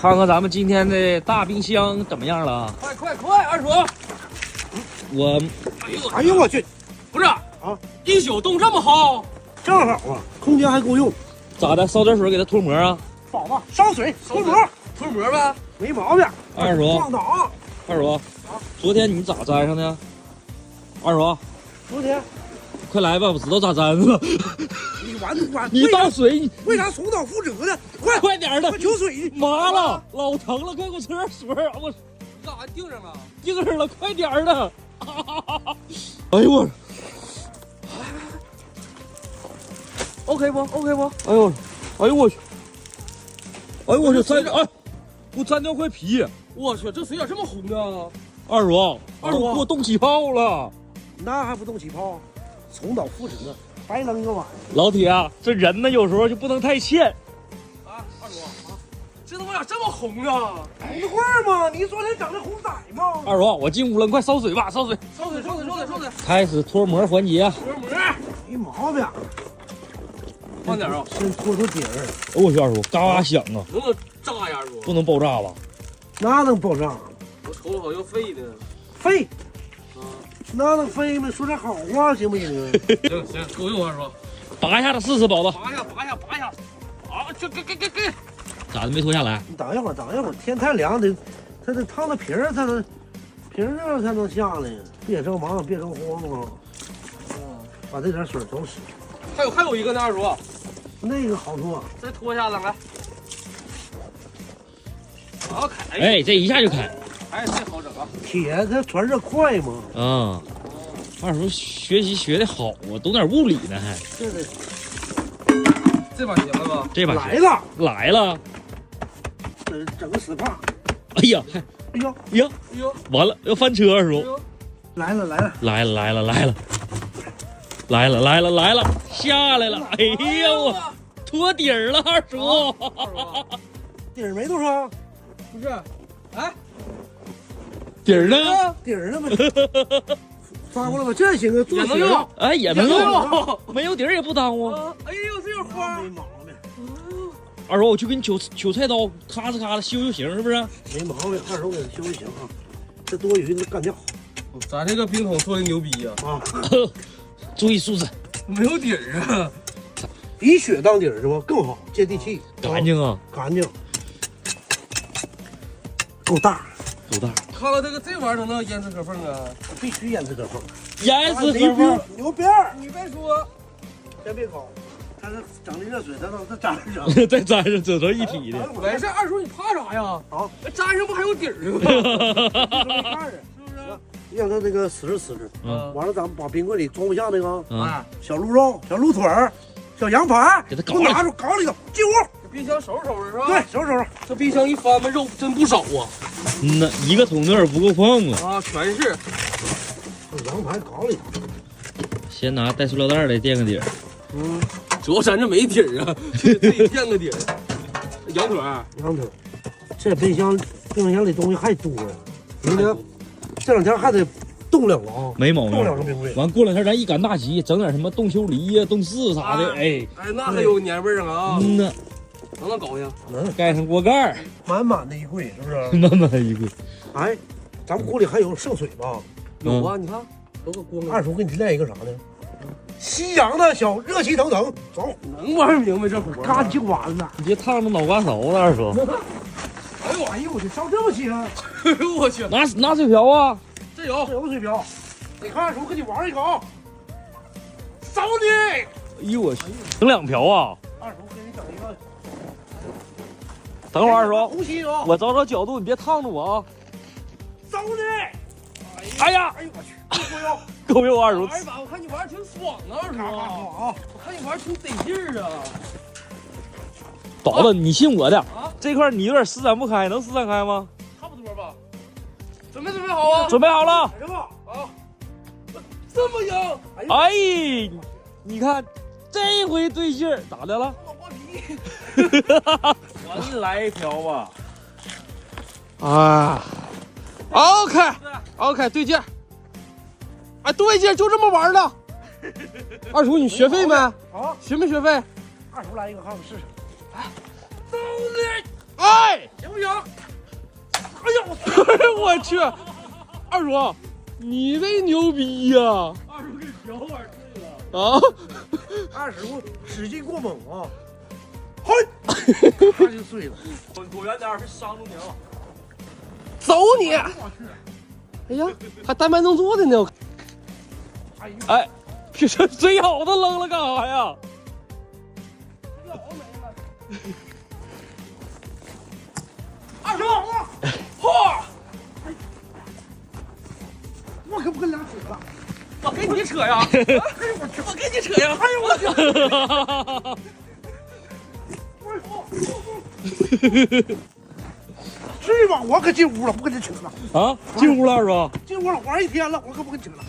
看看咱们今天的大冰箱怎么样了？快，二叔！哎呦我去！不是啊，一宿冻这么好，正好啊，空间还够用。咋的？烧点水给它脱膜啊？宝宝，烧水脱膜，脱膜呗，没毛病。二叔，放倒。二叔，昨天你咋粘上的？二叔，昨天快来吧，我知道咋粘了。你完，你倒水，为啥重蹈覆辙呢？快点的！快求水！麻了，老疼了，快给我喝点水！我干啥定上了？定上了，快点的！哎呦我，OK 不？哎呦，哎呦我去！哎呦我去，粘哎，给我粘掉块皮！我去，这水咋这么红呢？二叔，二叔给我冻起泡了！那还不动起泡？重蹈覆辙，白扔一个碗。老铁啊，这人呢有时候就不能太欠。啊，二叔这他妈咋这么红啊？一会儿嘛，你昨天整的红色吗？二叔，我进屋了，你快烧水吧，烧水！烧水！开始脱膜环节。脱膜，没毛病。慢点啊！先脱底儿。哎我去，二叔，嘎嘎响啊！能不能炸呀，二叔？不能爆炸吧？那能爆炸？我瞅瞅好像废呢。废？啊，那能废吗？说点好话行不行？行，够用，二叔。拔一下子试试，宝宝。拔一下！啊，这给！咋的没脱下来？你等一会儿，天太凉得，它得烫到皮儿才能，皮儿热才能下来。别整忙，别整慌啊！把这点水都洗。还有一个呢，二叔。那个好做，再脱一下子来。好开！哎，这一下就开。哎，这好整啊！铁它传热快嘛。啊，二叔学习学的好啊，懂点物理呢还。这得这把行了吧？这把来了，来了。整个死帕。哎呀，哎呦，呀，哎呦，完了要翻车，二叔。来了，下来了！哎呀我脱底儿了，二叔。底儿没多少，不是，哎，底儿呢？底儿呢没？发过来吧，这行啊，做也能用，哎，也能用，没有底儿也不耽误。哎呦，这有花，没毛病，二叔，我去给你取菜刀，咔嚓修就行，是不是？没毛病，二手给它修就行啊。这多余的干掉咱这个冰桶做的牛逼呀！啊！注意素质，没有底儿啊！以雪当底儿是吧？更好，接地气，干净啊，干净，够大，多大？看看这玩意儿能腌制可缝啊！必须腌制可缝，严丝合缝。牛鞭儿，你别说，先别搞，它是整的热水，它粘上。再粘上，整成一体的。没事，二叔你怕啥呀？啊，粘上不还有底儿吗？看着，是不是？让它那个死实。完了咱们把冰柜里装不下那个哎，小鹿肉、小鹿腿儿、小羊排，给它搞都拿出搞里头，进屋。这冰箱收拾收拾是吧？对，收拾。这冰箱一翻吧，肉真不少啊！那一个桶有点不够放啊。啊，全是。羊排搞里头。先拿带塑料袋的垫个底儿。主要咱这没底儿啊，就得自己垫个底儿。羊腿，羊腿，这冰箱里东西还多呀，明天这两天还得冻两个啊，没毛病。冻两个冰柜。完过两天咱一赶大集，整点什么冻秋梨呀、冻柿啥的，哎，那还有年味儿啊！呐，能搞呀？能盖上锅盖儿，满满的一柜，是不是？满满一柜。哎，咱们锅里还有剩水吧？有啊，你看，都个锅。二叔给你练一个啥呢？西洋的小热气腾腾，走，能玩明白这活？干就完了。你别烫着脑瓜勺子，二叔。哎呦我去，烧这么些啊！哎呦我去，拿水瓢啊！这有这有水瓢，你看二叔给你玩一个啊！烧你！哎呦我去，整2瓢啊！二叔给你整一个，等会儿二叔，红心啊！我找角度，你别烫着我啊！烧你！哎呀，哎呦我去，够用！够用，二叔。玩一把，我看你玩挺爽啊，二叔。啊！我看你玩挺得劲儿啊。宝子，你信我的，啊，这块你有点施展不开，能施展开吗？差不多吧。准备好啊！准备好了。来吧！啊，这么硬！哎，你看这回对劲儿，咋的了？老瓜皮。我给你来一瓢吧。啊 ，OK，对劲。哎，对劲，就这么玩的。二叔，你学费没？啊，学没学费？二叔来一个，看我试试。走你！哎，行不行？哎呦，我去，二叔，你这牛逼呀！二叔给小碗碎了。啊，二师傅使劲过猛啊！嘿，他就碎了。躲远点，别伤着你了。走你！哎呀，还单排能做的呢。哎，这水舀子扔了干啥呀？二叔，嚯！我可不跟俩扯了。我给你扯呀！我给你扯呀！哎呦我去！去吧，我可进屋了，不跟你扯了。啊，进屋了是吧？进屋了，玩一天了，我可不跟你扯了。